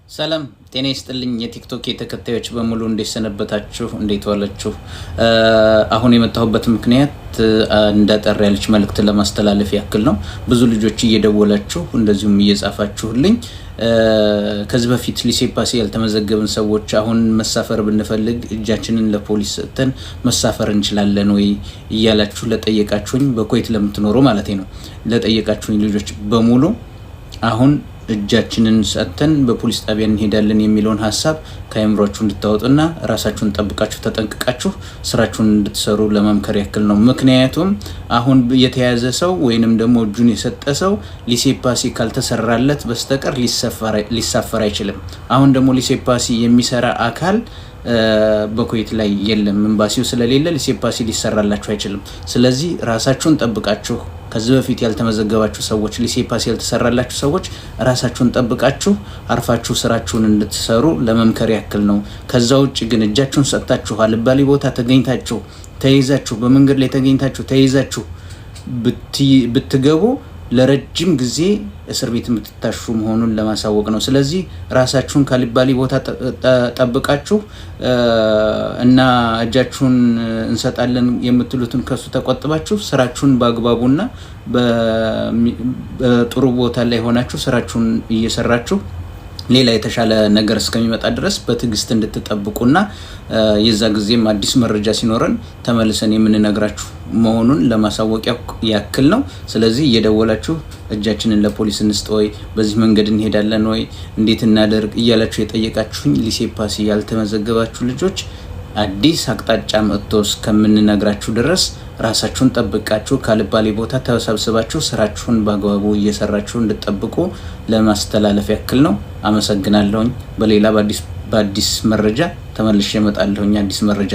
ሰላም ጤና ይስጥልኝ የቲክቶክ የተከታዮች በሙሉ እንዴት ሰነበታችሁ እንዴት ዋላችሁ አሁን የመጣሁበት ምክንያት እንዳጠር ያለች መልእክት ለማስተላለፍ ያክል ነው ብዙ ልጆች እየደወላችሁ እንደዚሁም እየጻፋችሁልኝ ከዚህ በፊት ሊሴፓሲ ያልተመዘገብን ሰዎች አሁን መሳፈር ብንፈልግ እጃችንን ለፖሊስ ሰጥተን መሳፈር እንችላለን ወይ እያላችሁ ለጠየቃችሁኝ በኩዌት ለምትኖሩ ማለት ነው ለጠየቃችሁኝ ልጆች በሙሉ አሁን እጃችንን ሰጥተን በፖሊስ ጣቢያ እንሄዳለን የሚለውን ሐሳብ ከአይምሮአችሁ እንድታወጡና ራሳችሁን ጠብቃችሁ ተጠንቅቃችሁ ስራችሁን እንድትሰሩ ለማምከር ያክል ነው። ምክንያቱም አሁን የተያዘ ሰው ወይንም ደግሞ እጁን የሰጠ ሰው ሊሴፓሲ ካልተሰራለት በስተቀር ሊሳፈር አይችልም። አሁን ደግሞ ሊሴፓሲ የሚሰራ አካል በኩዌት ላይ የለም ኤምባሲው ስለሌለ ሊሴፓሲ ሊሰራላችሁ አይችልም። ስለዚህ ራሳችሁን ጠብቃችሁ ከዚህ በፊት ያልተመዘገባችሁ ሰዎች ሊሴፓሲ ያልተሰራላችሁ ሰዎች ራሳችሁን ጠብቃችሁ አርፋችሁ ስራችሁን እንድትሰሩ ለመምከር ያክል ነው። ከዛ ውጭ ግን እጃችሁን ሰጥታችሁ አልባሌ ቦታ ተገኝታችሁ ተይዛችሁ በመንገድ ላይ ተገኝታችሁ ተይዛችሁ ብትገቡ ለረጅም ጊዜ እስር ቤት የምትታሹ መሆኑን ለማሳወቅ ነው። ስለዚህ ራሳችሁን ካልባሌ ቦታ ጠብቃችሁ እና እጃችሁን እንሰጣለን የምትሉትን ከሱ ተቆጥባችሁ ስራችሁን በአግባቡና በጥሩ ቦታ ላይ ሆናችሁ ስራችሁን እየሰራችሁ ሌላ የተሻለ ነገር እስከሚመጣ ድረስ በትግስት እንድትጠብቁና የዛ ጊዜም አዲስ መረጃ ሲኖረን ተመልሰን የምንነግራችሁ መሆኑን ለማሳወቅ ያክል ነው። ስለዚህ እየደወላችሁ እጃችንን ለፖሊስ እንስጥ ወይ በዚህ መንገድ እንሄዳለን ወይ እንዴት እናደርግ እያላችሁ የጠየቃችሁኝ ሊሴፓሲ ያልተመዘገባችሁ ልጆች አዲስ አቅጣጫ መጥቶ እስከምንነግራችሁ ድረስ ራሳችሁን ጠብቃችሁ ካልባሌ ቦታ ተሰብስባችሁ ስራችሁን በአግባቡ እየሰራችሁ እንድትጠብቁ ለማስተላለፍ ያክል ነው። አመሰግናለሁኝ። በሌላ በአዲስ መረጃ ተመልሼ እመጣለሁኝ። አዲስ መረጃ